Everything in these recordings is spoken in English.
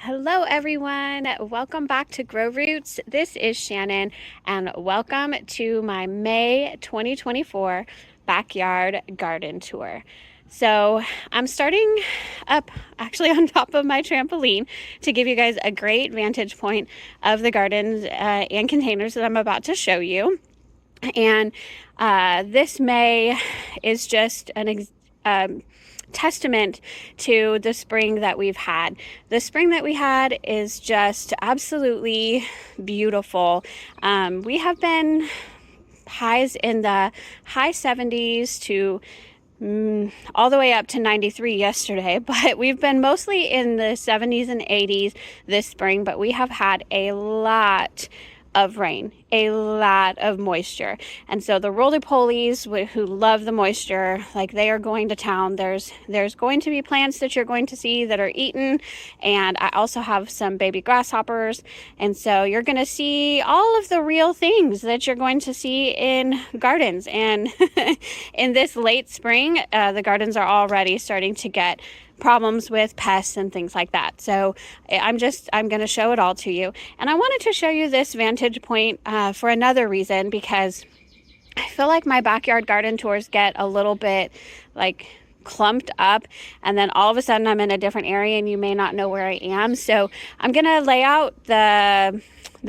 Hello everyone, welcome back to Grow Roots. This is Shannon and welcome to my May 2024 backyard garden tour. So I'm starting up actually on top of my trampoline to give you guys a great vantage point of the gardens and containers that I'm about to show you. And this May is just an testament to the spring that we've had. The spring that we had is just absolutely beautiful. We have been highs in the high 70s to all the way up to 93 yesterday, but we've been mostly in the 70s and 80s this spring, but we have had a lot of rain, a lot of moisture. And so the roly-polies who love the moisture, like they are going to town. There's going to be plants that you're going to see that are eaten. And I also have some baby grasshoppers. And so you're going to see all of the real things that you're going to see in gardens. And in this late spring, the gardens are already starting to get problems with pests and things like that. So I'm going to show it all to you. And I wanted to show you this vantage point for another reason, because I feel like my backyard garden tours get a little bit like clumped up, and then all of a sudden I'm in a different area and you may not know where I am. So I'm going to lay out the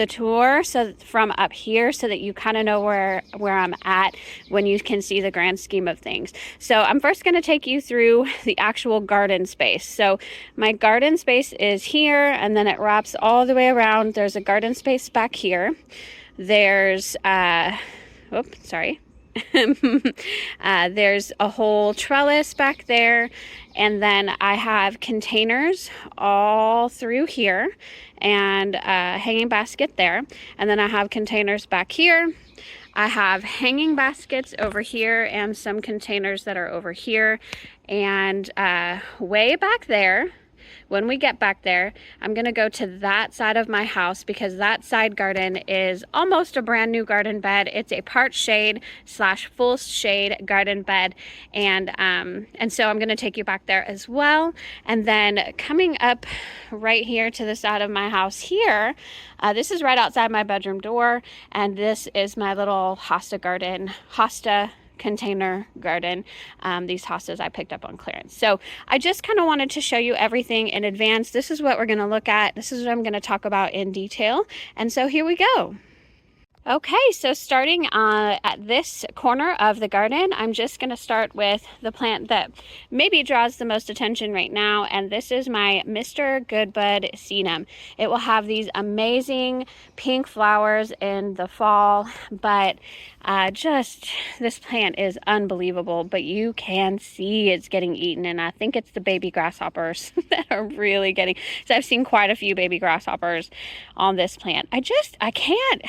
tour so from up here so that you kind of know where I'm at when you can see the grand scheme of things. So I'm first going to take you through the actual garden space. So my garden space is here, and then it wraps all the way around. There's a garden space back here. There's there's a whole trellis back there, and then I have containers all through here and a hanging basket there, and then I have containers back here. I have hanging baskets over here and some containers that are over here, and way back there, when we get back there, I'm going to go to that side of my house because that side garden is almost a brand new garden bed. It's a part shade / full shade garden bed. And so I'm going to take you back there as well. And then coming up right here to the side of my house here, this is right outside my bedroom door. And this is my little hosta container garden. These hostas I picked up on clearance. So I just kind of wanted to show you everything in advance. This is what we're going to look at. This is what I'm going to talk about in detail. And so here we go. Okay, so starting at this corner of the garden, I'm just going to start with the plant that maybe draws the most attention right now, and this is my Mr. Goodbud Sedum. It will have these amazing pink flowers in the fall, but this plant is unbelievable, but you can see it's getting eaten, and I think it's the baby grasshoppers that are really getting, so I've seen quite a few baby grasshoppers on this plant. I can't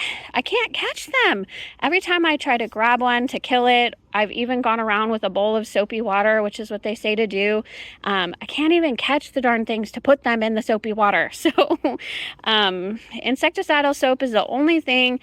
catch them. Every time I try to grab one to kill it, I've even gone around with a bowl of soapy water, which is what they say to do. I can't even catch the darn things to put them in the soapy water. So insecticidal soap is the only thing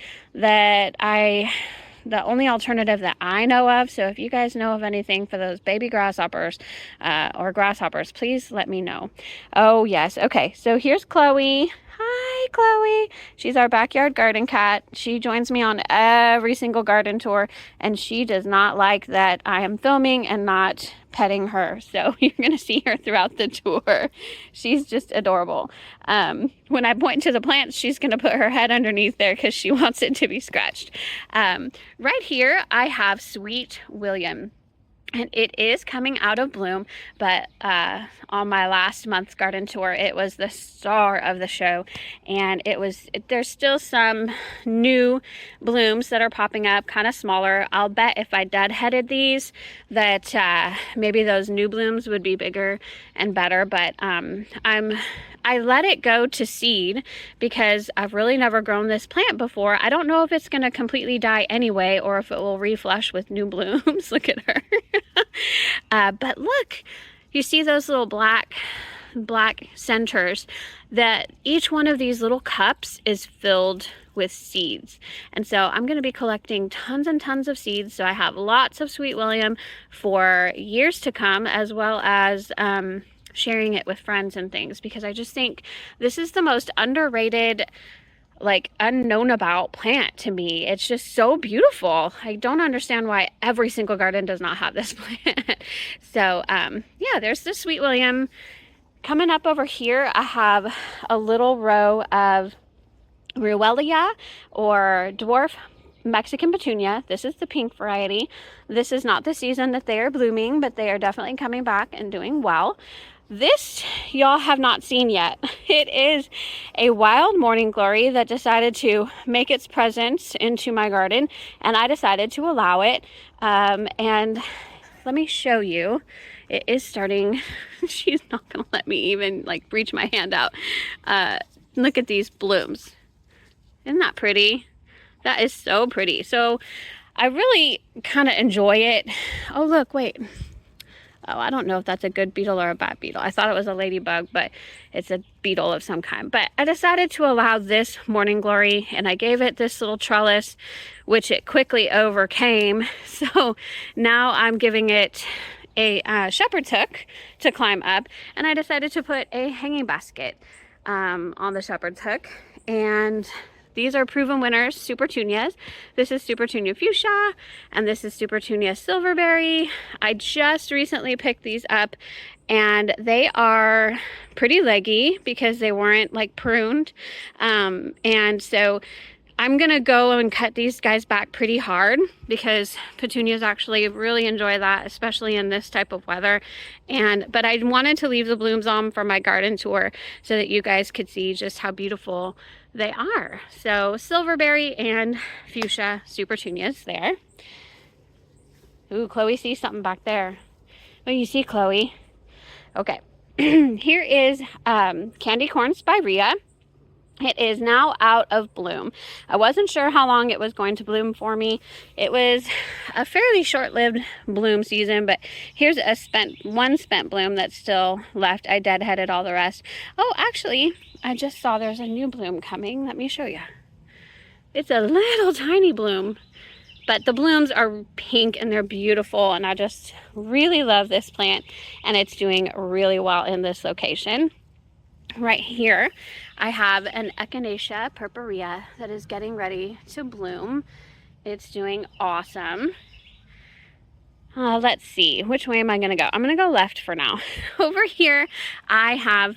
the only alternative that I know of. So if you guys know of anything for those baby grasshoppers or grasshoppers, please let me know. Oh yes. Okay. So here's Chloe. Hi, Chloe. She's our backyard garden cat. She joins me on every single garden tour, and she does not like that I am filming and not petting her. So you're going to see her throughout the tour. She's just adorable. When I point to the plants, she's going to put her head underneath there because she wants it to be scratched. Right here, I have Sweet William. And it is coming out of bloom, but on my last month's garden tour, it was the star of the show. And there's still some new blooms that are popping up, kind of smaller. I'll bet if I deadheaded these that maybe those new blooms would be bigger and better. But I let it go to seed because I've really never grown this plant before. I don't know if it's going to completely die anyway or if it will reflush with new blooms. Look at her. But look, you see those little black centers, that each one of these little cups is filled with seeds. And so I'm going to be collecting tons and tons of seeds. So I have lots of Sweet William for years to come, as well as sharing it with friends and things, because I just think this is the most underrated, like unknown about plant to me. It's just so beautiful. I don't understand why every single garden does not have this plant. So yeah, there's the Sweet William. Coming up over here, I have a little row of Ruellia, or dwarf Mexican petunia. This is the pink variety. This is not the season that they are blooming, but they are definitely coming back and doing well. This y'all have not seen yet. It is a wild morning glory that decided to make its presence into my garden, and I decided to allow it. And let me show you. It is starting. She's not gonna let me even like reach my hand out. Look at these blooms. Isn't that pretty? That is so pretty. So I really kind of enjoy it. Oh, look, wait. Oh, I don't know if that's a good beetle or a bad beetle. I thought it was a ladybug, but it's a beetle of some kind. But I decided to allow this morning glory, and I gave it this little trellis, which it quickly overcame. So now I'm giving it a shepherd's hook to climb up, and I decided to put a hanging basket on the shepherd's hook. And these are proven winners, Supertunias. This is Supertunia fuchsia, and this is Supertunia silverberry. I just recently picked these up, and they are pretty leggy because they weren't like pruned. And so I'm gonna go and cut these guys back pretty hard, because petunias actually really enjoy that, especially in this type of weather. But I wanted to leave the blooms on for my garden tour so that you guys could see just how beautiful they are. So silverberry and fuchsia Supertunias there. Ooh, Chloe sees something back there. What do you see, Chloe? Okay. Here is candy corn spirea. It is now out of bloom. I wasn't sure how long it was going to bloom for me. It was a fairly short-lived bloom season, but here's one spent bloom that's still left. I deadheaded all the rest. Oh, actually, I just saw there's a new bloom coming. Let me show you. It's a little tiny bloom, but the blooms are pink and they're beautiful, and I just really love this plant, and it's doing really well in this location. Right here, I have an Echinacea purpurea that is getting ready to bloom. It's doing awesome. Let's see, which way am I gonna go? I'm gonna go left for now. Over here, I have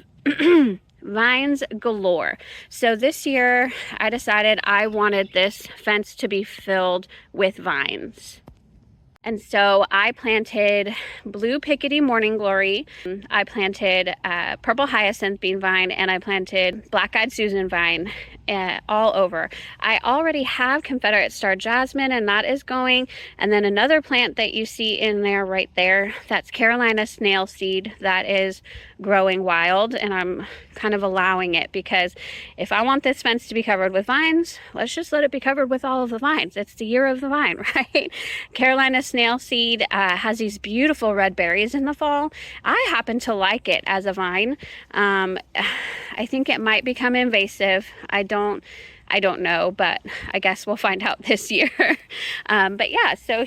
vines galore. So this year, I decided I wanted this fence to be filled with vines. And so I planted blue pickety morning glory, I planted purple hyacinth bean vine, and I planted black-eyed Susan vine all over. I already have Confederate star jasmine, and that is going. And then another plant that you see in there right there, that's Carolina snail seed, that is growing wild, and I'm kind of allowing it, because if I want this fence to be covered with vines, let's just let it be covered with all of the vines. It's the year of the vine, right? Carolina snail seed has these beautiful red berries in the fall. I happen to like it as a vine. I think it might become invasive. I don't know, but I guess we'll find out this year. But yeah, so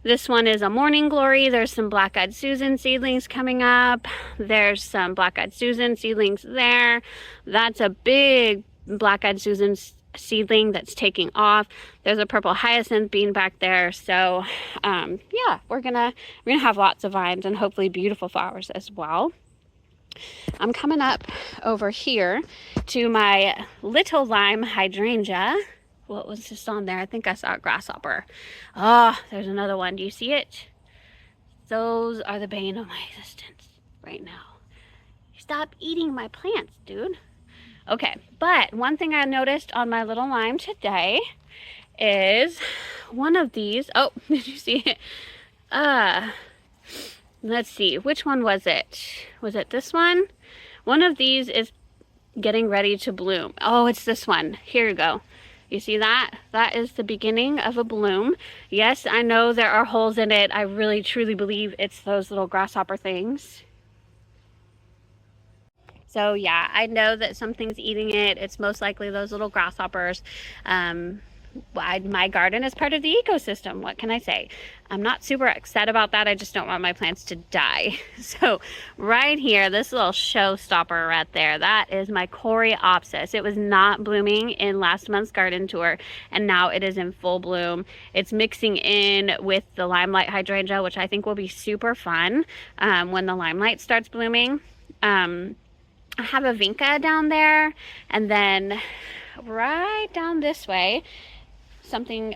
this one is a morning glory. There's some black-eyed Susan seedlings coming up. There's some black-eyed Susan seedlings there. That's a big black-eyed Susan seedling that's taking off. There's a purple hyacinth bean back there. So yeah, we're gonna have lots of vines and hopefully beautiful flowers as well. I'm coming up over here to my little lime hydrangea. What was just on there? I think I saw a grasshopper. Oh, there's another one. Do you see it? Those are the bane of my existence right now. Stop eating my plants, dude. Okay, but one thing I noticed on my little lime today is one of these. Oh, did you see it? Let's see, which one was it? Was it this one? One of these is getting ready to bloom. Oh, it's this one. Here you go. You see that? That is the beginning of a bloom. Yes, I know there are holes in it. I really truly believe it's those little grasshopper things. So yeah, I know that something's eating it. It's most likely those little grasshoppers. my garden is part of the ecosystem. What can I say? I'm not super upset about that. I just don't want my plants to die. So right here, this little showstopper right there, that is my coreopsis. It was not blooming in last month's garden tour, and now it is in full bloom. It's mixing in with the limelight hydrangea, which I think will be super fun when the limelight starts blooming. I have a vinca down there, and then right down this way, something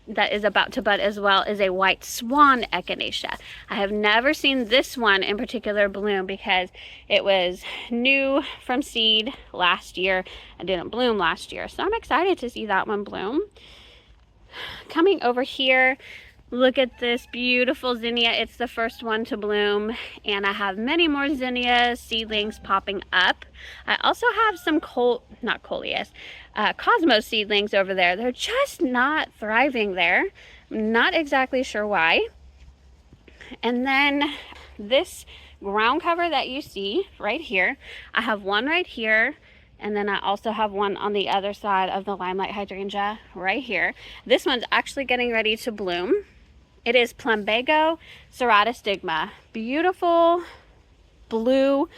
that is about to bud as well is a white swan echinacea. I have never seen this one in particular bloom because it was new from seed last year and didn't bloom last year. So I'm excited to see that one bloom. Coming over here, look at this beautiful zinnia. It's the first one to bloom, and I have many more zinnia seedlings popping up. I also have some cosmos seedlings over there. They're just not thriving there. I'm not exactly sure why. And then this ground cover that you see right here, I have one right here, and then I also have one on the other side of the limelight hydrangea right here. This one's actually getting ready to bloom. It is Plumbago ceratostigma. Beautiful blue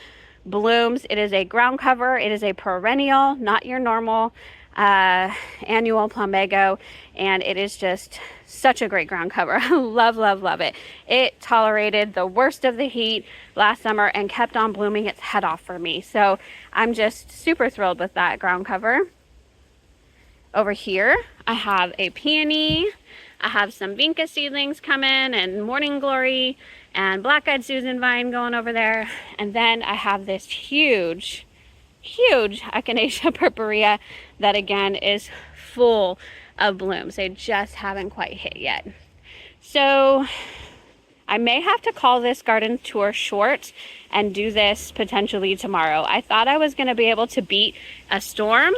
blooms. It is a ground cover. It is a perennial, not your normal annual plumbago, and it is just such a great ground cover. I love, love, love it. It tolerated the worst of the heat last summer and kept on blooming its head off for me. So I'm just super thrilled with that ground cover. Over here, I have a peony. I have some vinca seedlings coming, and morning glory and black-eyed Susan vine going over there. And then I have this huge echinacea purpurea that again is full of blooms. They just haven't quite hit yet. So I may have to call this garden tour short and do this potentially tomorrow. I thought I was going to be able to beat a storm,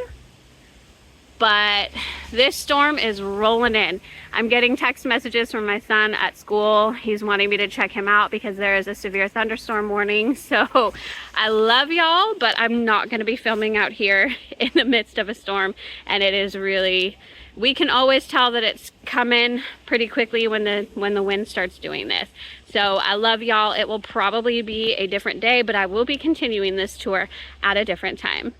but this storm is rolling in. I'm getting text messages from my son at school. He's wanting me to check him out because there is a severe thunderstorm warning. So I love y'all, but I'm not gonna be filming out here in the midst of a storm. And it is really, we can always tell that it's coming pretty quickly when the wind starts doing this. So I love y'all. It will probably be a different day, but I will be continuing this tour at a different time.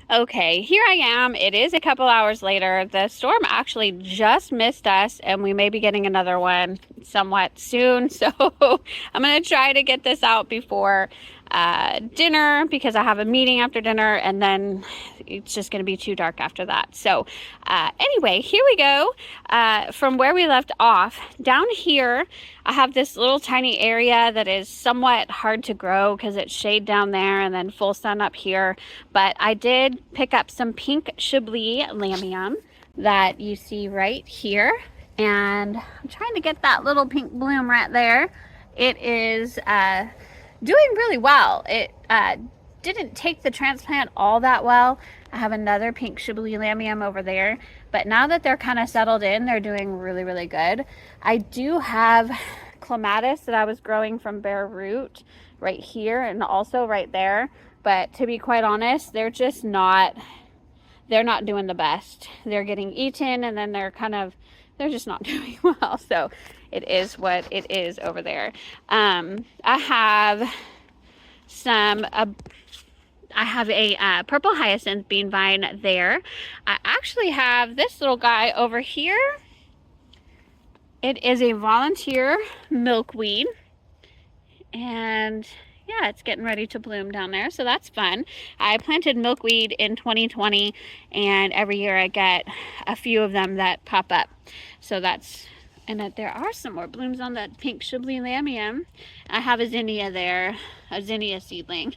Okay, here I am. It is a couple hours later. The storm actually just missed us, and we may be getting another one somewhat soon. So I'm going to try to get this out before dinner because I have a meeting after dinner, and then it's just going to be too dark after that. So anyway, here we go. From where we left off, down here, I have this little tiny area that is somewhat hard to grow because it's shade down there and then full sun up here. But I did pick up some pink Chablis lamium that you see right here. And I'm trying to get that little pink bloom right there. It is doing really well. It didn't take the transplant all that well. I have another pink Chablis lamium over there, but now that they're kind of settled in, they're doing really, really good. I do have clematis that I was growing from bare root right here and also right there, but to be quite honest, they're not doing the best. They're getting eaten, and then they're just not doing well. So it is what it is over there. I have a purple hyacinth bean vine there. I actually have this little guy over here. It is a volunteer milkweed, and yeah, it's getting ready to bloom down there, so that's fun. I planted milkweed in 2020, and every year I get a few of them that pop up. So that's, and there are some more blooms on that pink Chablis lamium. I have a zinnia there, a zinnia seedling.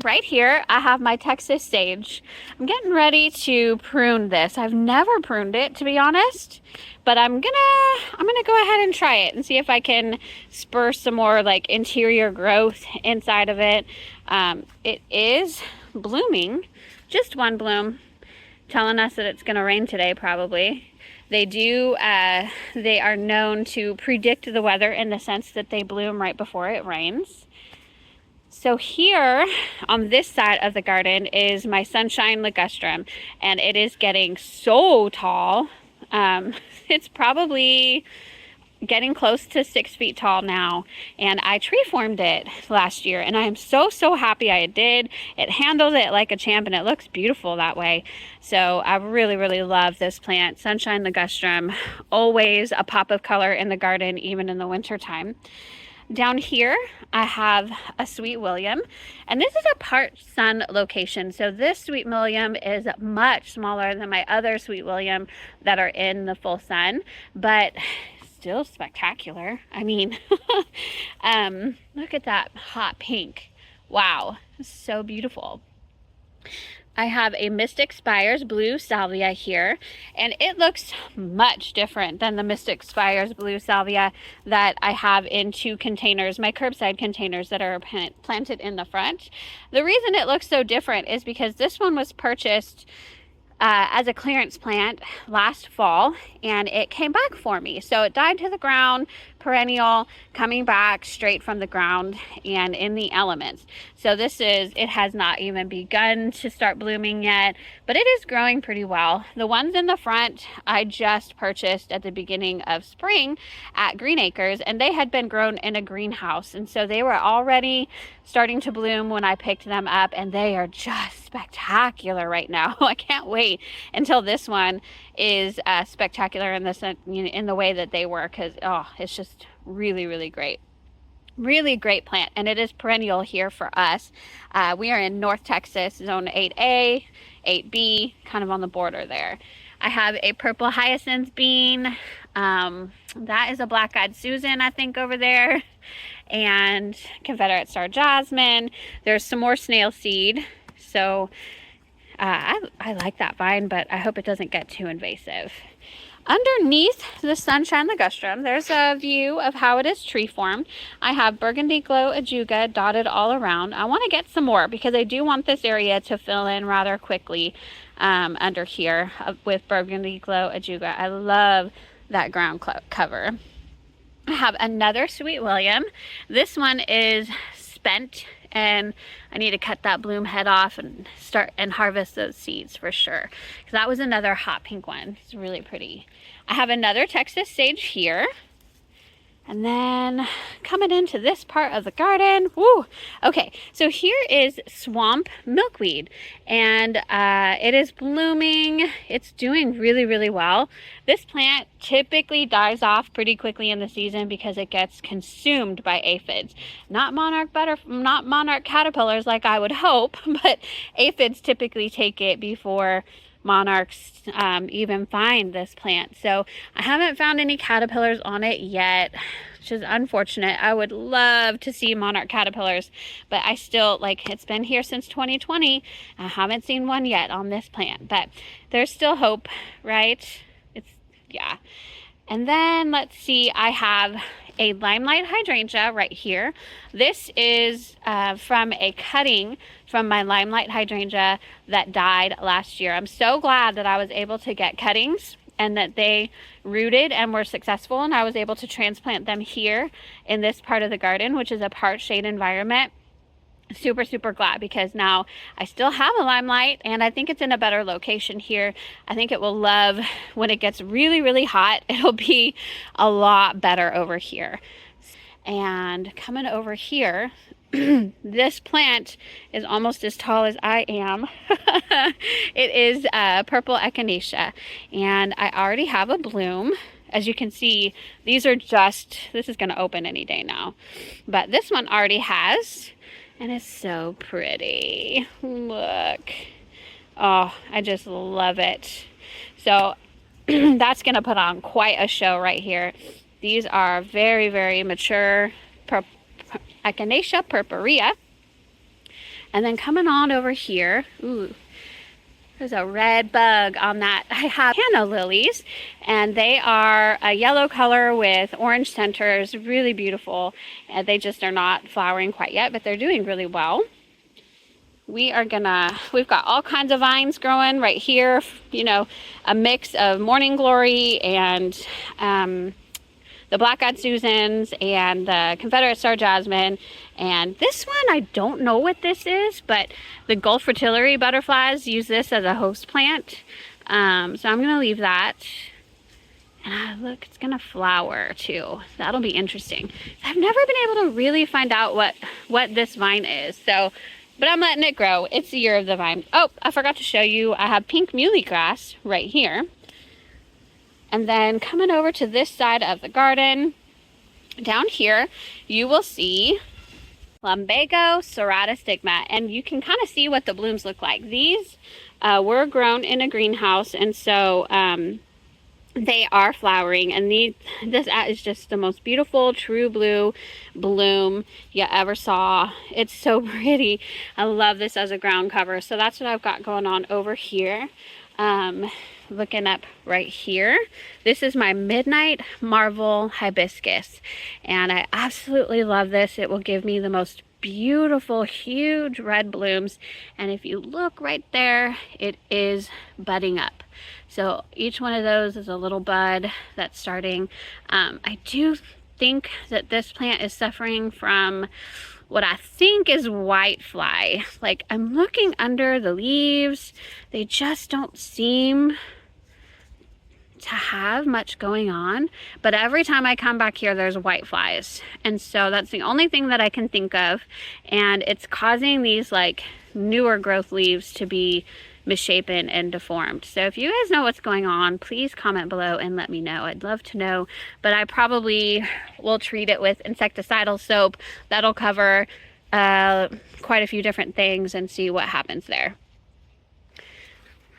Right here, I have my Texas sage. I'm getting ready to prune this. I've never pruned it, to be honest, but I'm gonna go ahead and try it and see if I can spur some more like interior growth inside of it. It is blooming, just one bloom, telling us that it's gonna rain today probably. They are known to predict the weather in the sense that they bloom right before it rains. So here on this side of the garden is my sunshine ligustrum, and it is getting so tall. It's probably getting close to 6 feet tall now, and I tree formed it last year, and I am so happy I did. It handles it like a champ, and it looks beautiful that way. So I really love this plant, sunshine ligustrum. Always a pop of color in the garden, even in the winter time. Down here, I have a Sweet William, and this is a part sun location. So this Sweet William is much smaller than my other Sweet William that are in the full sun, but still spectacular. I mean, look at that hot pink. Wow, so beautiful. I have a Mystic Spires Blue Salvia here, and it looks much different than the Mystic Spires Blue Salvia that I have in 2 containers, my curbside containers that are planted in the front. The reason it looks so different is because this one was purchased as a clearance plant last fall, and it came back for me. So it died to the ground, perennial, coming back straight from the ground and in the elements. So it has not even begun to start blooming yet, but it is growing pretty well. The ones in the front I just purchased at the beginning of spring at Green Acres, and they had been grown in a greenhouse, and so they were already starting to bloom when I picked them up, and they are just spectacular right now. I can't wait until this one is spectacular in the way that they were, because it's just really great. Really great plant, and it is perennial here for us. We are in North Texas, zone 8A, 8B, kind of on the border there. I have a purple hyacinth bean. That is a black-eyed Susan, I think, over there. And Confederate Star Jasmine. There's some more snail seed. So I like that vine, but I hope it doesn't get too invasive. Underneath the sunshine ligustrum, there's a view of how it is tree formed. I have Burgundy Glow Ajuga dotted all around. I want to get some more because I do want this area to fill in rather quickly under here with Burgundy Glow Ajuga. I love that ground cover. I have another Sweet William. This one is spent, and I need to cut that bloom head off and start and harvest those seeds for sure, because that was another hot pink one. It's really pretty. I have another Texas sage here. And then coming into this part of the garden, woo! Okay, so here is swamp milkweed, and it is blooming. It's doing really well. This plant typically dies off pretty quickly in the season because it gets consumed by aphids. Not monarch caterpillars like I would hope, but aphids typically take it before monarchs even find this plant. So I haven't found any caterpillars on it yet, which is unfortunate. I would love to see monarch caterpillars, but I still, it's been here since 2020. I haven't seen one yet on this plant, but there's still hope, right? Yeah. And then let's see, I have a limelight hydrangea right here. This is from a cutting from my limelight hydrangea that died last year. I'm so glad that I was able to get cuttings and that they rooted and were successful, and I was able to transplant them here in this part of the garden, which is a part shade environment. Super glad, because now I still have a limelight, and I think it's in a better location here. I think it will love when it gets really hot. It'll be a lot better over here. And coming over here, this plant is almost as tall as I am. It is purple echinacea, and I already have a bloom. As you can see, this is going to open any day now, but this one already has. And it's so pretty. Look. Oh, I just love it. So that's going to put on quite a show right here. These are very mature Echinacea purpurea. And then coming on over here, ooh, there's a red bug on that. I have canna lilies, and they are a yellow color with orange centers, really beautiful. And they just are not flowering quite yet, but they're doing really well. We've got all kinds of vines growing right here, a mix of morning glory and the black-eyed Susans and the Confederate Star Jasmine. And this one, I don't know what this is, but the Gulf Fritillary butterflies use this as a host plant. So I'm gonna leave that. And look, it's gonna flower too. That'll be interesting. I've never been able to really find out what this vine is. So, but I'm letting it grow. It's the year of the vine. Oh, I forgot to show you, I have pink muhly grass right here. And then coming over to this side of the garden, down here, you will see lumbago serrata stigma, and you can kind of see what the blooms look like. These were grown in a greenhouse, and so they are flowering, and this is just the most beautiful true blue bloom you ever saw. It's so pretty. I love this as a ground cover. So that's what I've got going on over here. Looking up right here, this is my Midnight Marvel hibiscus, and I absolutely love this. It will give me the most beautiful huge red blooms, and if you look right there, it is budding up. So each one of those is a little bud that's starting. I do think that this plant is suffering from what I think is whitefly. Like, I'm looking under the leaves, they just don't seem to have much going on, but every time I come back here there's white flies, and so that's the only thing that I can think of, and it's causing these like newer growth leaves to be misshapen and deformed. So if you guys know what's going on, please comment below and let me know. I'd love to know, but I probably will treat it with insecticidal soap. That'll cover quite a few different things and see what happens there.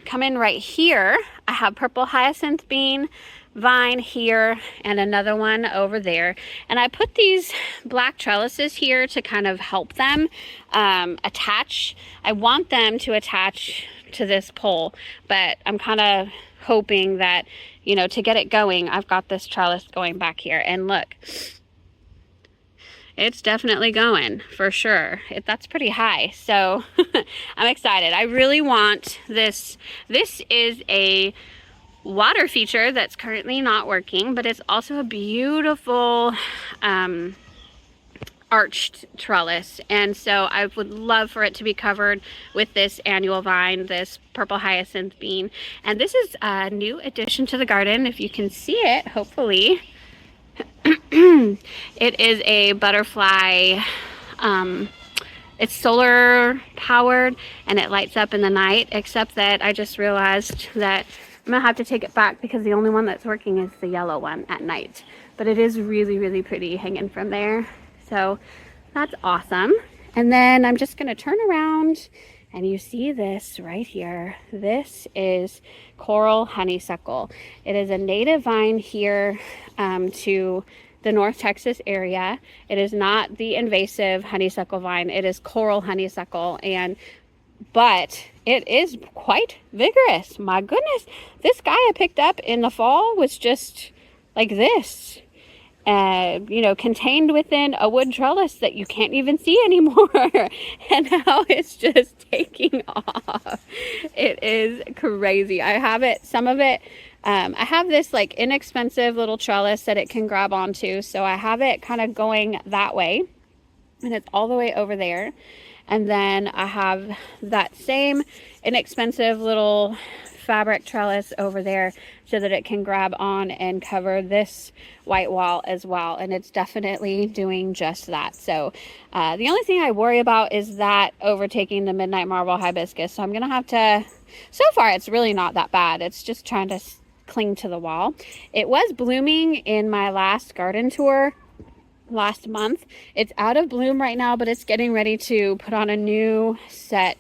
Come in right here, I have purple hyacinth bean vine here and another one over there, and I put these black trellises here to kind of help them attach. I want them to attach to this pole, but I'm kind of hoping that, you know, to get it going, I've got this trellis going back here, and look, it's definitely going for sure. That's pretty high, so I'm excited. I really want this. This is a water feature that's currently not working, but it's also a beautiful arched trellis, and so I would love for it to be covered with this annual vine, this purple hyacinth bean. And this is a new addition to the garden, if you can see it, hopefully. It is a butterfly. It's solar powered and it lights up in the night, except that I just realized that I'm gonna have to take it back because the only one that's working is the yellow one at night. But it is really, really pretty hanging from there. So that's awesome. And then I'm just gonna turn around, and you see this right here. This is coral honeysuckle. It is a native vine here to the North Texas area. It is not the invasive honeysuckle vine. It is coral honeysuckle, but it is quite vigorous. My goodness, this guy I picked up in the fall was just like this. You know, contained within a wood trellis that you can't even see anymore. And now it's just taking off. It is crazy. I have it, some of it, I have this like inexpensive little trellis that it can grab onto. So I have it kind of going that way, and it's all the way over there. And then I have that same inexpensive little fabric trellis over there so that it can grab on and cover this white wall as well, and it's definitely doing just that. So the only thing I worry about is that overtaking the Midnight Marvel hibiscus, so I'm gonna have to, so far it's really not that bad, it's just trying to cling to the wall. It was blooming in my last garden tour last month. It's out of bloom right now, but it's getting ready to put on a new set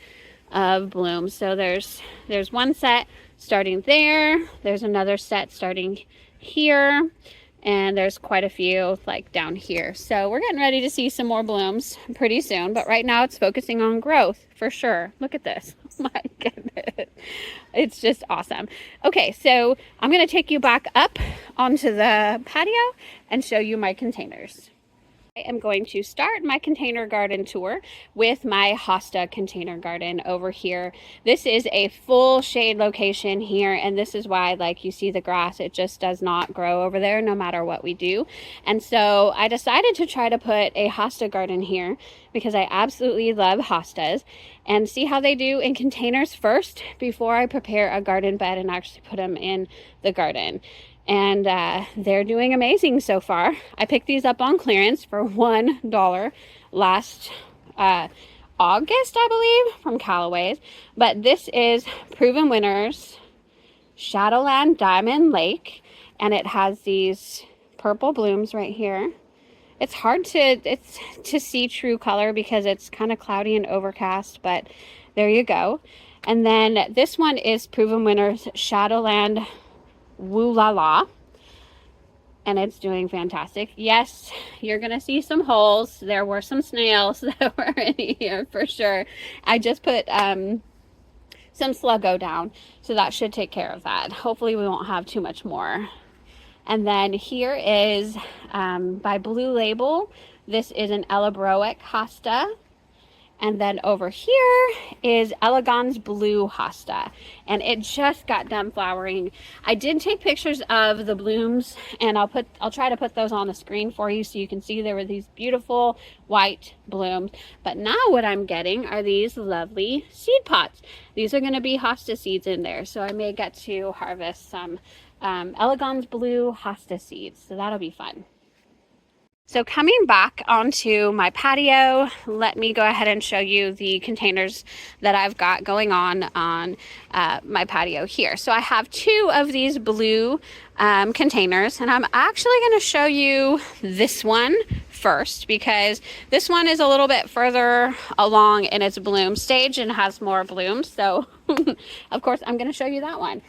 of blooms. So there's one set starting there, there's another set starting here, and there's quite a few like down here. So we're getting ready to see some more blooms pretty soon, but right now it's focusing on growth for sure. Look at this. Oh my goodness, it's just awesome. Okay, so I'm going to take you back up onto the patio and show you my containers. I am going to start my container garden tour with my hosta container garden over here. This is a full shade location here, and this is why, like, you see the grass, it just does not grow over there no matter what we do. And so I decided to try to put a hosta garden here because I absolutely love hostas, and see how they do in containers first before I prepare a garden bed and actually put them in the garden. And they're doing amazing so far. I picked these up on clearance for $1 last August, I believe, from Callaway's. But this is Proven Winners Shadowland Diamond Lake, and it has these purple blooms right here. It's hard to see true color because it's kind of cloudy and overcast, but there you go. And then this one is Proven Winners Shadowland Woo La La, and it's doing fantastic. Yes, you're gonna see some holes. There were some snails that were in here for sure. I just put some Sluggo down, so that should take care of that. Hopefully we won't have too much more. And then here is by Blue Label. This is an Elabroic hosta. And then over here is Elegans Blue hosta, and it just got done flowering. I did take pictures of the blooms, and I'll try to put those on the screen for you so you can see there were these beautiful white blooms. But now what I'm getting are these lovely seed pots. These are going to be hosta seeds in there, so I may get to harvest some Elegans Blue hosta seeds, so that'll be fun. So coming back onto my patio, let me go ahead and show you the containers that I've got going on my patio here. So I have two of these blue containers, and I'm actually going to show you this one first because this one is a little bit further along in its bloom stage and has more blooms. So of course I'm going to show you that one.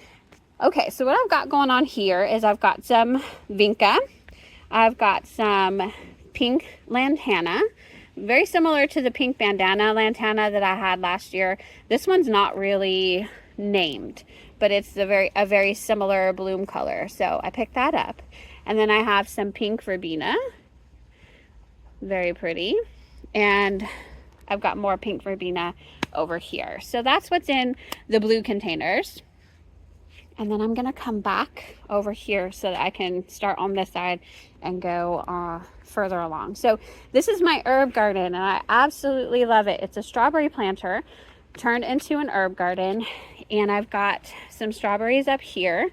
Okay, so what I've got going on here is I've got some vinca. I've got some pink lantana, very similar to the pink bandana lantana that I had last year. This one's not really named, but it's a very similar bloom color. So I picked that up. And then I have some pink verbena, very pretty. And I've got more pink verbena over here. So that's what's in the blue containers. And then I'm gonna come back over here so that I can start on this side and go further along. So this is my herb garden, and I absolutely love it. It's a strawberry planter turned into an herb garden, and I've got some strawberries up here.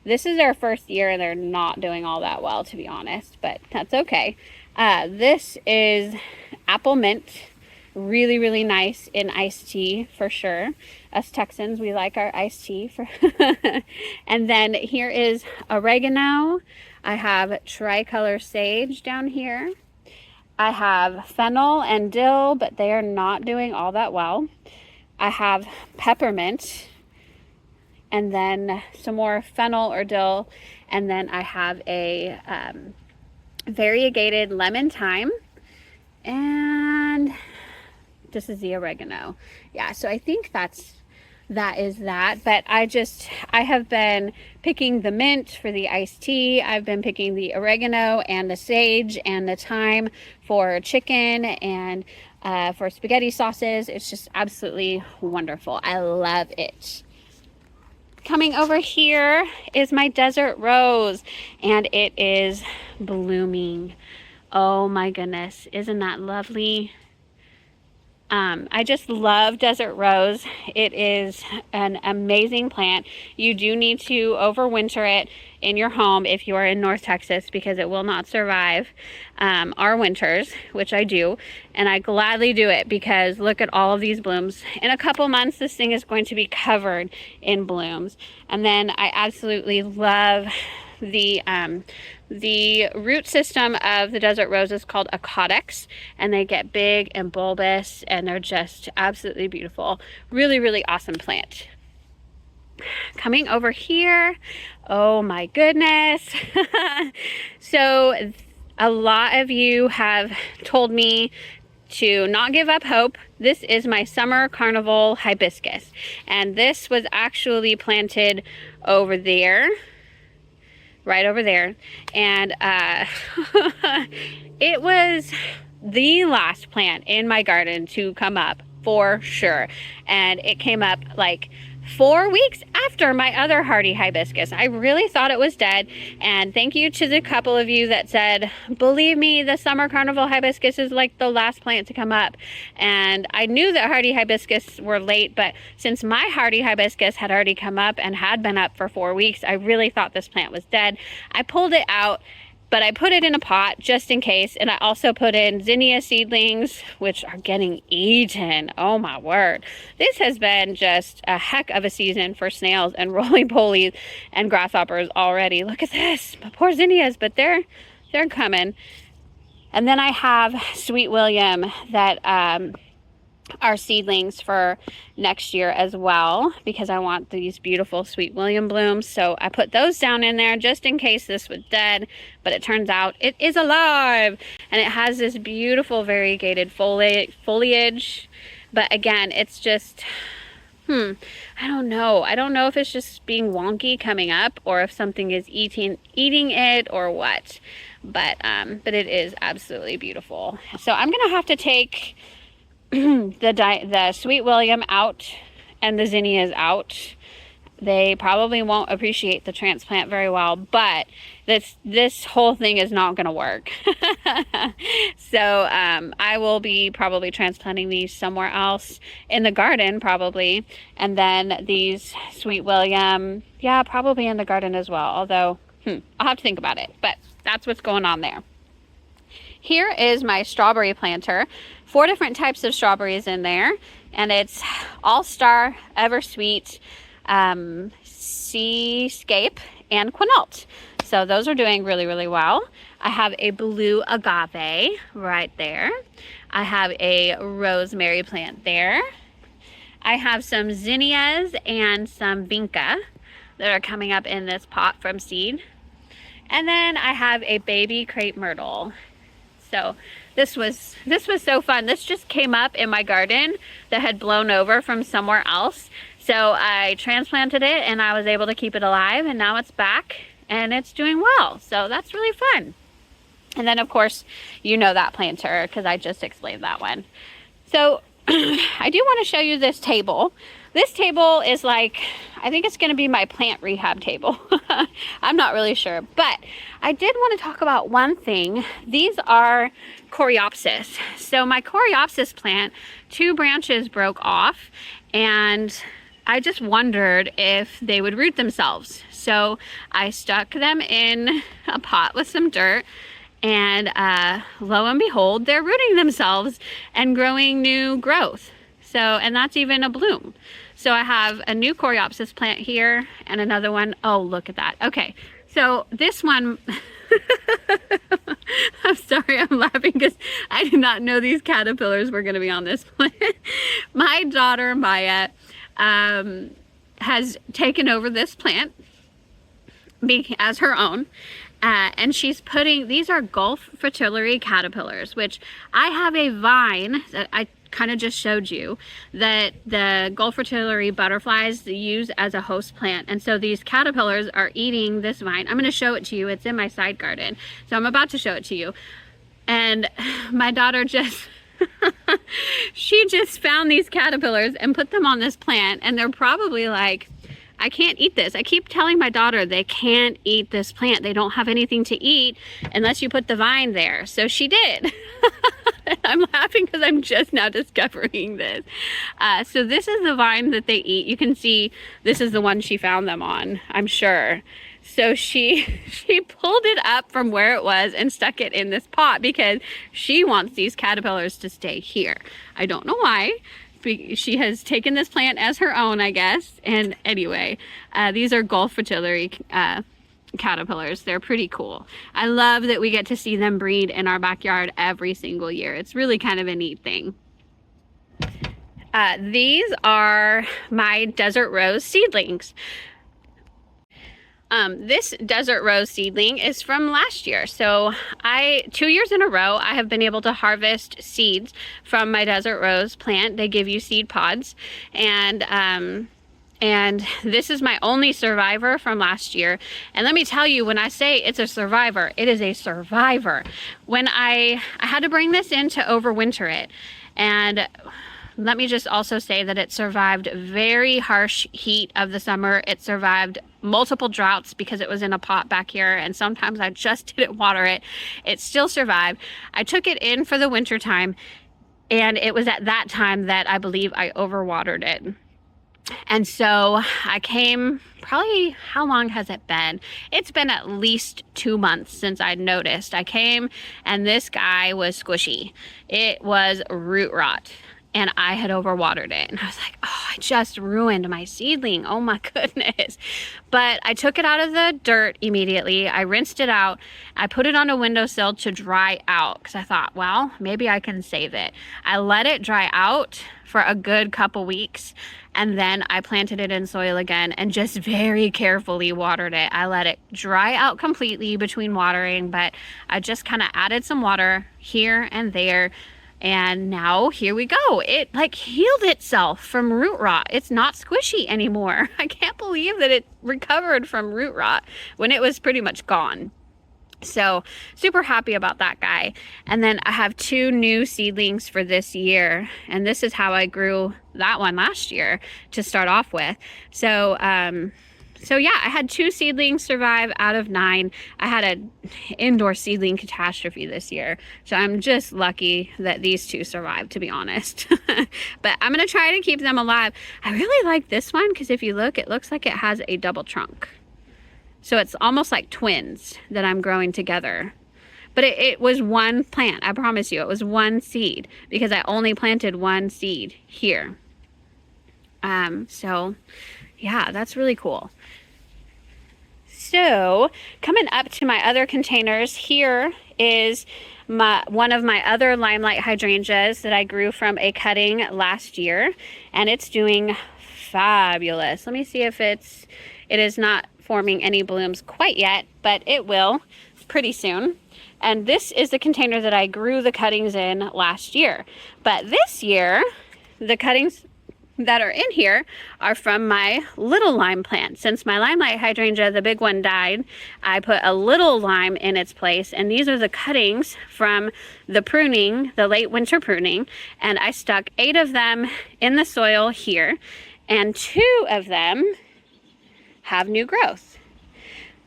This is their first year, and they're not doing all that well, to be honest, but that's okay. This is apple mint. Really, really nice in iced tea for sure. Us Texans, we like our iced tea. And then here is oregano. I have tricolor sage down here. I have fennel and dill, but they are not doing all that well. I have peppermint, and then some more fennel or dill, and then I have a variegated lemon thyme, and this is the oregano. Yeah, so I think that is that. But I have been picking the mint for the iced tea. I've been picking the oregano and the sage and the thyme for chicken and for spaghetti sauces. It's just absolutely wonderful. I love it. Coming over here is my desert rose, and it is blooming. Oh my goodness, isn't that lovely? I just love desert rose. It is an amazing plant. You do need to overwinter it in your home if you are in North Texas, because it will not survive our winters, which I do, and I gladly do it because look at all of these blooms. In a couple months, this thing is going to be covered in blooms. And then I absolutely love the root system of the desert rose is called a Cottage, and they get big and bulbous, and they're just absolutely beautiful. Really, really awesome plant. Coming over here, oh my goodness. So a lot of you have told me to not give up hope. This is my summer carnival hibiscus, and this was actually planted over there right over there. And it was the last plant in my garden to come up for sure. And it came up like 4 weeks after my other hardy hibiscus. I really thought it was dead, and thank you to the couple of you that said, believe me, the summer carnival hibiscus is like the last plant to come up. And I knew that hardy hibiscus were late, but since my hardy hibiscus had already come up and had been up for 4 weeks, I really thought this plant was dead. I pulled it out, but I put it in a pot just in case, and I also put in zinnia seedlings, which are getting eaten. Oh my word. This has been just a heck of a season for snails and roly-polies and grasshoppers already. Look at this, my poor zinnias, but they're coming. And then I have Sweet William that are seedlings for next year as well, because I want these beautiful Sweet William blooms. So I put those down in there just in case this was dead, but it turns out it is alive, and it has this beautiful variegated foliage. But again, it's just I don't know if it's just being wonky coming up, or if something is eating it, or what. But it is absolutely beautiful. So I'm gonna have to take the Sweet William out and the zinnias out. They probably won't appreciate the transplant very well, but this whole thing is not going to work. So I will be probably transplanting these somewhere else in the garden probably, and then these Sweet William, yeah, probably in the garden as well, although I'll have to think about it. But that's what's going on there. Here is my strawberry planter. 4 different types of strawberries in there, and it's All-Star, Eversweet, Seascape, and Quinault. So those are doing really, really well. I have a blue agave right there. I have a rosemary plant there. I have some zinnias and some vinca that are coming up in this pot from seed. And then I have a baby crepe myrtle. So this was so fun. This just came up in my garden that had blown over from somewhere else. So I transplanted it, and I was able to keep it alive, and now it's back and it's doing well. So that's really fun. And then of course, you know that planter because I just explained that one. So I do want to show you this table. This table is like, I think it's going to be my plant rehab table. I'm not really sure, but I did want to talk about one thing. These are coreopsis. So my coreopsis plant, 2 branches broke off, and I just wondered if they would root themselves. So I stuck them in a pot with some dirt, and lo and behold, they're rooting themselves and growing new growth. So, and that's even a bloom. So I have a new coreopsis plant here and another one. Oh, look at that. Okay, so this one, I'm sorry, I'm laughing because I did not know these caterpillars were going to be on this plant. My daughter, Maya, has taken over this plant as her own. And she's putting, these are Gulf fritillary caterpillars, which I have a vine that I kind of just showed you that the Gulf fritillary butterflies use as a host plant. And so these caterpillars are eating this vine. I'm going to show it to you. It's in my side garden. So I'm about to show it to you. And my daughter just, she just found these caterpillars and put them on this plant. And they're probably like, I can't eat this. I keep telling my daughter they can't eat this plant. They don't have anything to eat unless you put the vine there. So she did. I'm laughing because I'm just now discovering this. So this is the vine that they eat. You can see this is the one she found them on, I'm sure. So she pulled it up from where it was and stuck it in this pot because she wants these caterpillars to stay here. I don't know why. She has taken this plant as her own, I guess. And anyway, these are Gulf fritillary caterpillars. They're pretty cool. I love that we get to see them breed in our backyard every single year. It's really kind of a neat thing. These are my desert rose seedlings. This desert rose seedling is from last year. So 2 years in a row, I have been able to harvest seeds from my desert rose plant. They give you seed pods, and And this is my only survivor from last year. And let me tell you, when I say it's a survivor, it is a survivor. When I had to bring this in to overwinter it. And let me just also say that it survived very harsh heat of the summer. It survived multiple droughts because it was in a pot back here, and sometimes I just didn't water it. It still survived. I took it in for the winter time, and it was at that time that I believe I overwatered it. And so I came, probably, how long has it been? It's been at least 2 months since I noticed. I came and this guy was squishy. It was root rot. And I had overwatered it. And I was like, oh, I just ruined my seedling. Oh my goodness. But I took it out of the dirt immediately. I rinsed it out. I put it on a windowsill to dry out because I thought, well, maybe I can save it. I let it dry out for a good couple weeks. And then I planted it in soil again and just very carefully watered it. I let it dry out completely between watering, but I just kind of added some water here and there. And now here we go. It like healed itself from root rot. It's not squishy anymore. I can't believe that it recovered from root rot when it was pretty much gone. So super happy about that guy. And then I have 2 new seedlings for this year. And this is how I grew that one last year to start off with. So yeah, I had 2 seedlings survive out of 9. I had an indoor seedling catastrophe this year. So I'm just lucky that these 2 survived, to be honest. But I'm going to try to keep them alive. I really like this one because if you look, it looks like it has a double trunk. So it's almost like twins that I'm growing together. But it was one plant. I promise you, it was one seed because I only planted one seed here. So yeah, that's really cool. So coming up to my other containers, here is one of my other limelight hydrangeas that I grew from a cutting last year, and it's doing fabulous. Let me see if it is not forming any blooms quite yet, but it will pretty soon. And this is the container that I grew the cuttings in last year. But this year, the cuttings that are in here are from my little lime plant. Since my limelight hydrangea, the big one, died, I put a little lime in its place, and these are the cuttings from the pruning, the late winter pruning, and I stuck 8 of them in the soil here, and 2 of them have new growth.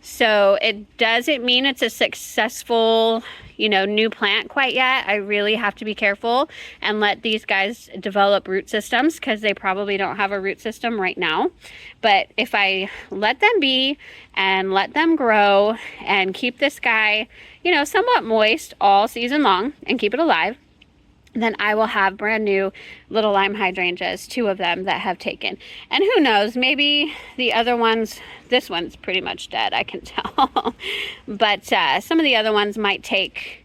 So it doesn't mean it's a successful, new plant quite yet. I really have to be careful and let these guys develop root systems because they probably don't have a root system right now. But if I let them be and let them grow and keep this guy, somewhat moist all season long and keep it alive, then I will have brand new little lime hydrangeas, 2 of them that have taken. And who knows, maybe the other ones, this one's pretty much dead, I can tell. But some of the other ones might take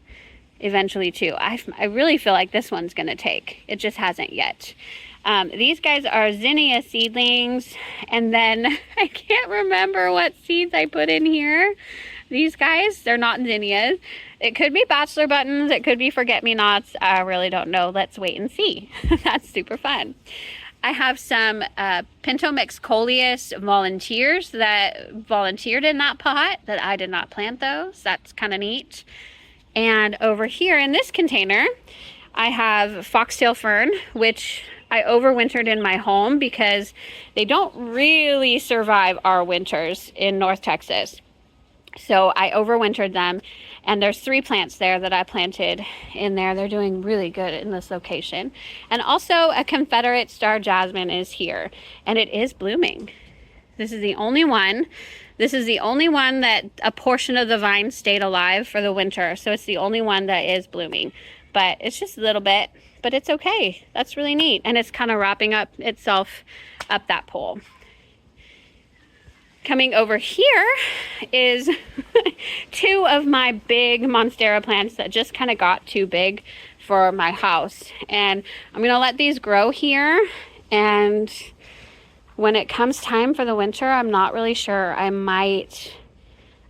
eventually too. I really feel like this one's gonna take. It just hasn't yet. These guys are zinnia seedlings, and then I can't remember what seeds I put in here. These guys, they're not zinnias. It could be bachelor buttons, it could be forget-me-nots. I really don't know. Let's wait and see. That's super fun. I have some Pinto Mix Coleus volunteers that volunteered in that pot that I did not plant those. That's kind of neat. And over here in this container, I have foxtail fern, which I overwintered in my home because they don't really survive our winters in North Texas. So I overwintered them, and there's 3 plants there that I planted in there. They're doing really good in this location. And also a Confederate star jasmine is here, and it is blooming. This is the only one. This is the only one that a portion of the vine stayed alive for the winter. So it's the only one that is blooming, but it's just a little bit, but it's okay. That's really neat. And it's kind of wrapping up itself up that pole. Coming over here is 2 of my big monstera plants that just kind of got too big for my house. And I'm going to let these grow here. And when it comes time for the winter, I'm not really sure. I might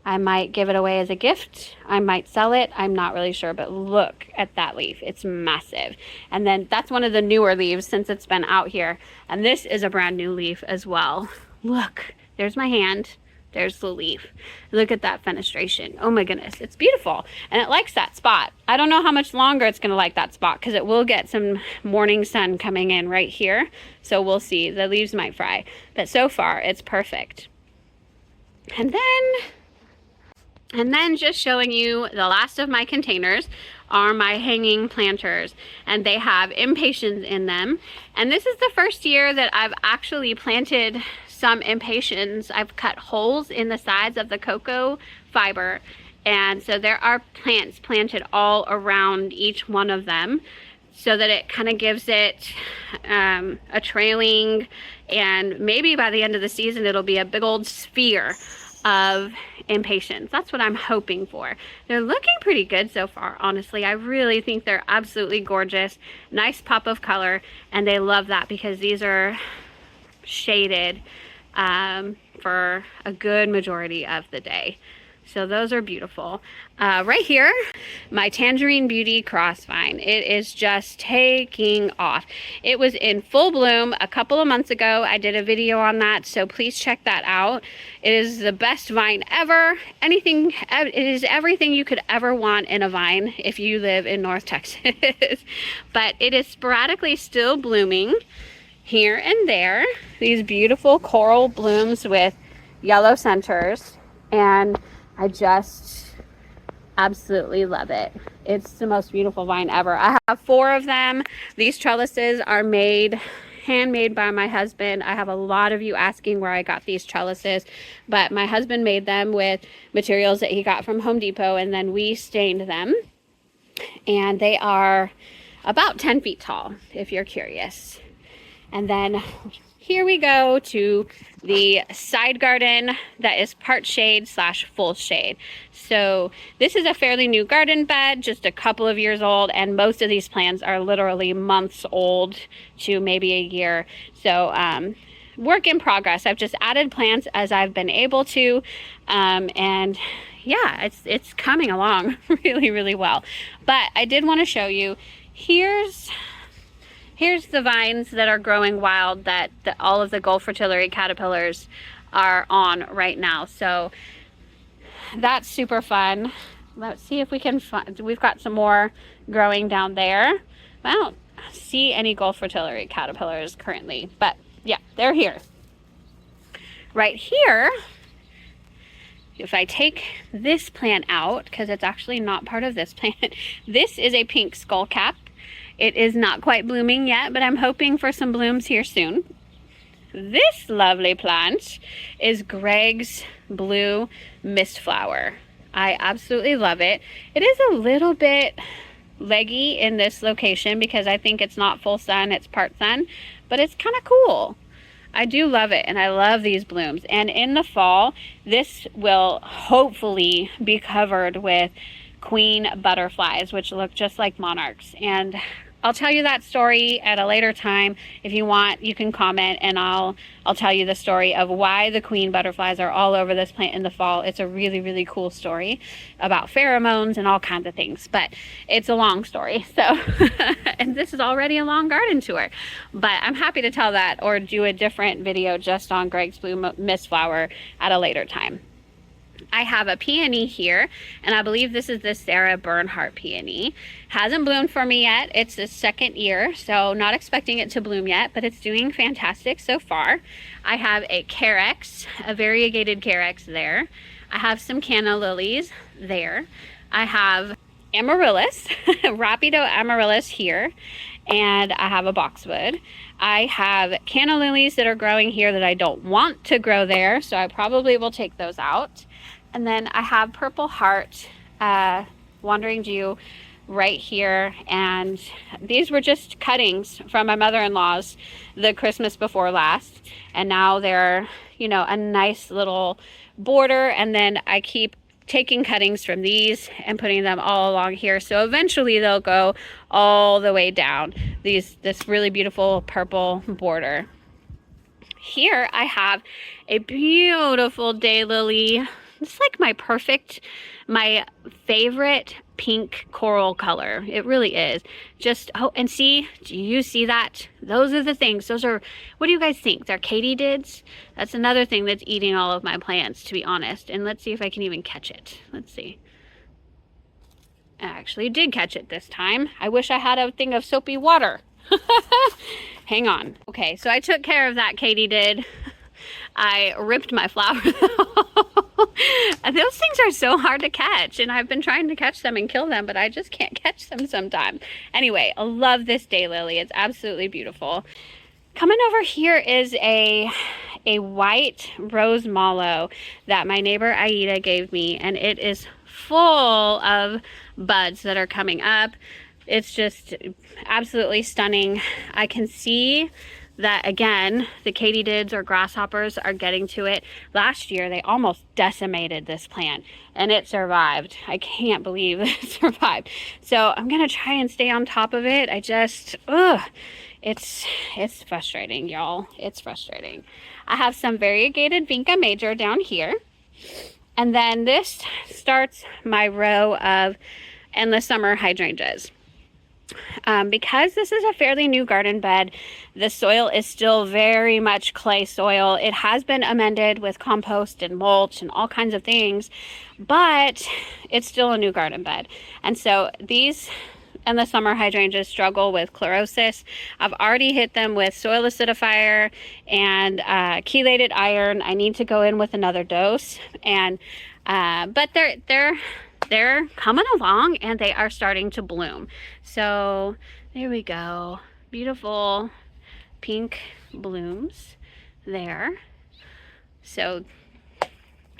I might give it away as a gift. I might sell it. I'm not really sure, but look at that leaf. It's massive. And then that's one of the newer leaves since it's been out here. And this is a brand new leaf as well. Look, there's my hand. There's the leaf. Look at that fenestration. Oh my goodness, it's beautiful. And it likes that spot. I don't know how much longer it's gonna like that spot because it will get some morning sun coming in right here. So we'll see, the leaves might fry. But so far, it's perfect. And then just showing you the last of my containers are my hanging planters, and they have impatiens in them. And this is the first year that I've actually planted some impatiens. I've cut holes in the sides of the cocoa fiber, and so there are plants planted all around each one of them so that it kind of gives it a trailing, and maybe by the end of the season it'll be a big old sphere of impatiens. That's what I'm hoping for. They're looking pretty good so far, honestly. I really think they're absolutely gorgeous. Nice pop of color, and they love that because these are shaded for a good majority of the day. So those are beautiful. Right here, my Tangerine Beauty Crossvine. It is just taking off. It was in full bloom a couple of months ago. I did a video on that, so please check that out. It is the best vine ever. It is everything you could ever want in a vine if you live in North Texas. But it is sporadically still blooming here and there. These beautiful coral blooms with yellow centers, and I just absolutely love it. It's the most beautiful vine ever. I have 4 of them. These trellises are handmade by my husband. I have a lot of you asking where I got these trellises, but my husband made them with materials that he got from Home Depot, and then we stained them. And they are about 10 feet tall, if you're curious. And then here we go to the side garden that is part shade / full shade. So this is a fairly new garden bed, just a couple of years old, and most of these plants are literally months old to maybe a year. So work in progress. I've just added plants as I've been able to, and yeah, it's coming along really, really well. But I did want to show you, here's the vines that are growing wild that all of the Gulf fritillary caterpillars are on right now. So that's super fun. Let's see if we can find, we've got some more growing down there. I don't see any Gulf fritillary caterpillars currently, but yeah, they're here. Right here, if I take this plant out, because it's actually not part of this plant, this is a pink skullcap. It is not quite blooming yet, but I'm hoping for some blooms here soon. This lovely plant is Greg's Blue Mistflower. I absolutely love it. It is a little bit leggy in this location because I think it's not full sun, it's part sun, but it's kind of cool. I do love it, and I love these blooms. And in the fall, this will hopefully be covered with queen butterflies, which look just like monarchs. And I'll tell you that story at a later time. If you want, you can comment, and I'll tell you the story of why the queen butterflies are all over this plant in the fall. It's a really, really cool story about pheromones and all kinds of things, but it's a long story. So, and this is already a long garden tour, but I'm happy to tell that or do a different video just on Greg's Blue Mistflower at a later time. I have a peony here, and I believe this is the Sarah Bernhardt peony. Hasn't bloomed for me yet. It's the second year, so not expecting it to bloom yet, but it's doing fantastic so far. I have a carex, a variegated carex there. I have some canna lilies there. I have amaryllis, Rapido amaryllis here, and I have a boxwood. I have canna lilies that are growing here that I don't want to grow there, so I probably will take those out. And then I have Purple Heart, Wandering Jew right here, and these were just cuttings from my mother-in-law's the Christmas before last, and now they're, you know, a nice little border. And then I keep taking cuttings from these and putting them all along here, so eventually they'll go all the way down this really beautiful purple border. Here I have a beautiful daylily it's like my favorite pink coral color. It really is. Just, oh, and see, do you see that? Those are the things. Those are, what do you guys think? They're katydids? That's another thing that's eating all of my plants, to be honest. And let's see if I can even catch it. Let's see. I actually did catch it this time. I wish I had a thing of soapy water. Hang on. Okay, so I took care of that katydid. I ripped my flower. And those things are so hard to catch, and I've been trying to catch them and kill them, but I just can't catch them sometimes. Anyway, I love this daylily. It's absolutely beautiful. Coming over here is a white rose mallow that my neighbor Aida gave me, and it is full of buds that are coming up. It's just absolutely stunning. I can see that, again, the katydids or grasshoppers are getting to it. Last year, they almost decimated this plant, and it survived. I can't believe it survived. So I'm gonna try and stay on top of it. I just, it's frustrating, y'all. It's frustrating. I have some variegated Vinca major down here. And then this starts my row of endless summer hydrangeas. Because this is a fairly new garden bed, the soil is still very much clay soil. It has been amended with compost and mulch and all kinds of things, but it's still a new garden bed. And so these endless summer hydrangeas struggle with chlorosis. I've already hit them with soil acidifier and chelated iron. I need to go in with another dose, and but they're coming along and they are starting to bloom. So there we go. Beautiful pink blooms there. So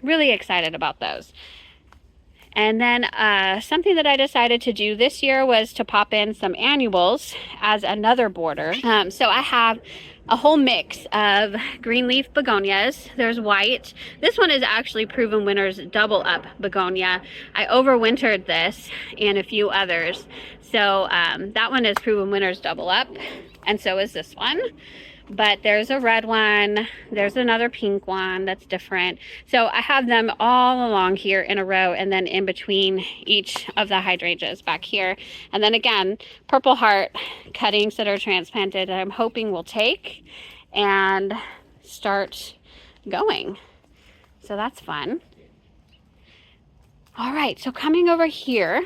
really excited about those. And then something that I decided to do this year was to pop in some annuals as another border. So I have a whole mix of green leaf begonias. There's white. This one is actually Proven Winners Double Up Begonia. I overwintered this and a few others. So that one is Proven Winners Double Up, and so is this one. But there's a red one, there's another pink one that's different. So I have them all along here in a row, and then in between each of the hydrangeas back here. And then again, Purple Heart cuttings that are transplanted that I'm hoping will take and start going. So that's fun. All right, so coming over here,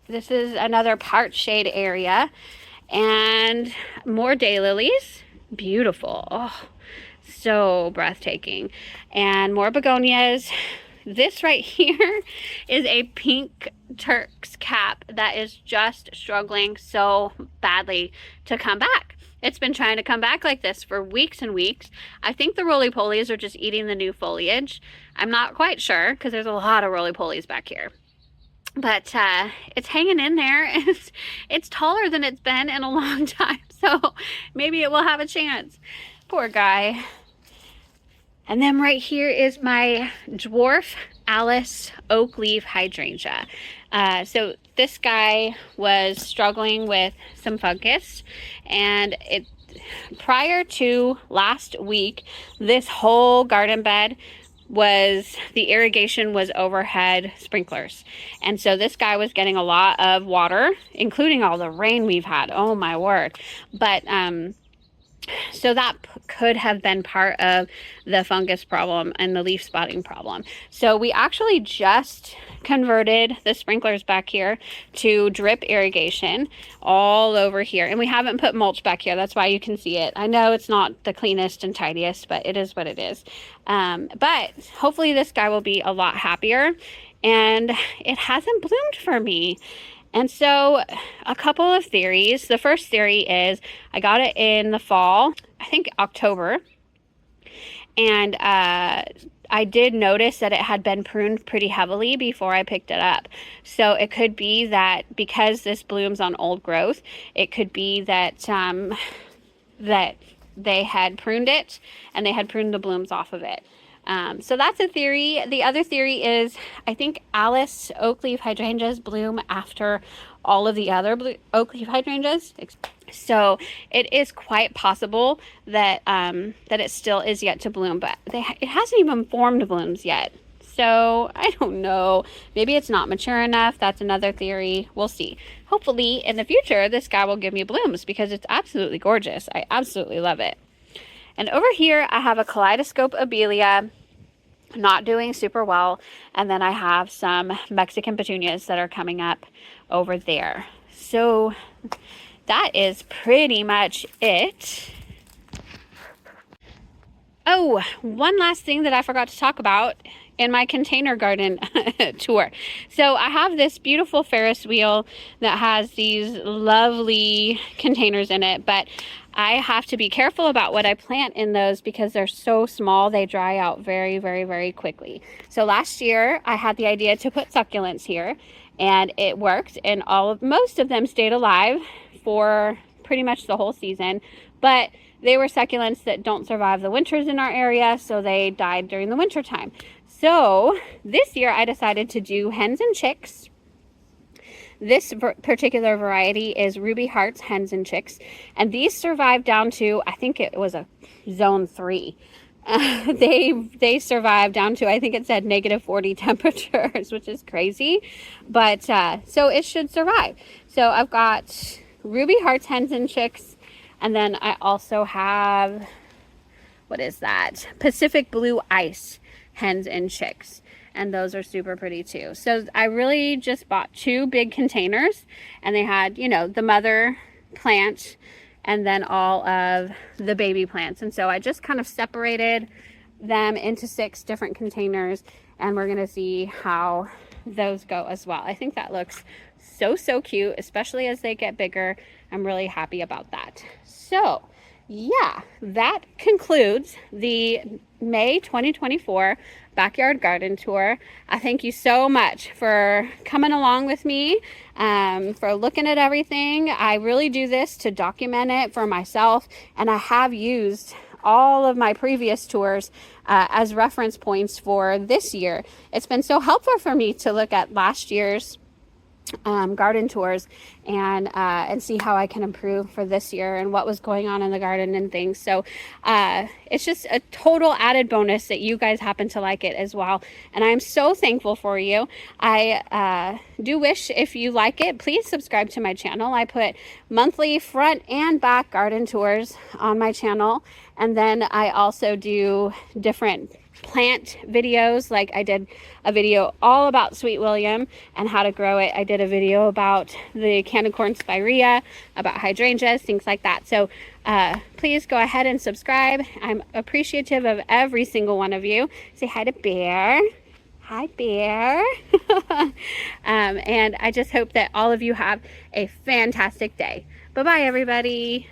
this is another part shade area and more daylilies. Beautiful. Oh, so breathtaking. And more begonias. This right here is a pink Turk's cap that is just struggling so badly to come back. It's been trying to come back like this for weeks and weeks. I think the roly-polies are just eating the new foliage. I'm not quite sure because there's a lot of roly-polies back here. But it's hanging in there. It's taller than it's been in a long time, so maybe it will have a chance. Poor guy. And then right here is my dwarf Alice oak leaf hydrangea. So this guy was struggling with some fungus, and prior to last week, this whole garden bed the irrigation was overhead sprinklers. And so this guy was getting a lot of water, including all the rain we've had. Oh my word. But so that could have been part of the fungus problem and the leaf spotting problem. So we actually just converted the sprinklers back here to drip irrigation all over here. And we haven't put mulch back here. That's why you can see it. I know it's not the cleanest and tidiest, but it is what it is. But hopefully this guy will be a lot happier. And it hasn't bloomed for me. And so a couple of theories. The first theory is I got it in the fall, I think October. And I did notice that it had been pruned pretty heavily before I picked it up. So it could be that because this blooms on old growth, it could be that that they had pruned it and they had pruned the blooms off of it. So that's a theory. The other theory is I think Alice oak leaf hydrangeas bloom after all of the other oak leaf hydrangeas. So it is quite possible that that it still is yet to bloom, but it hasn't even formed blooms yet. So I don't know. Maybe it's not mature enough. That's another theory. We'll see. Hopefully in the future, this guy will give me blooms because it's absolutely gorgeous. I absolutely love it. And over here, I have a kaleidoscope abelia, not doing super well. And then I have some Mexican petunias that are coming up over there. So that is pretty much it. Oh, one last thing that I forgot to talk about in my container garden tour. So I have this beautiful Ferris wheel that has these lovely containers in it, but I have to be careful about what I plant in those because they're so small. They dry out very, very, very quickly. So last year I had the idea to put succulents here, and it worked, and most of them stayed alive for pretty much the whole season, but they were succulents that don't survive the winters in our area, so they died during the winter time. So this year I decided to do hens and chicks. This particular variety is Ruby Hearts Hens and Chicks, and these survived down to, I think it was a zone 3. They survived down to, I think it said -40 temperatures, which is crazy, but so it should survive. So I've got Ruby Hearts Hens and Chicks, and then I also have, what is that? Pacific Blue Ice Hens and Chicks. And those are super pretty too. So I really just bought 2 big containers, and they had, you know, the mother plant and then all of the baby plants. And so I just kind of separated them into 6 different containers, and we're gonna see how those go as well. I think that looks so cute, especially as they get bigger. I'm really happy about that. So yeah, that concludes the May 2024 backyard garden tour. I thank you so much for coming along with me, for looking at everything. I really do this to document it for myself, and I have used all of my previous tours as reference points for this year. It's been so helpful for me to look at last year's garden tours and see how I can improve for this year and what was going on in the garden and things. So it's just a total added bonus that you guys happen to like it as well, and I'm so thankful for you. I do wish, if you like it, please subscribe to my channel. I put monthly front and back garden tours on my channel, and then I also do different plant videos. Like I did a video all about Sweet William and how to grow it. I did a video about the candy corn spirea, about hydrangeas, things like that. So please go ahead and subscribe. I'm appreciative of every single one of you. Say hi to Bear. Hi, Bear. And I just hope that all of you have a fantastic day. Bye-bye, everybody.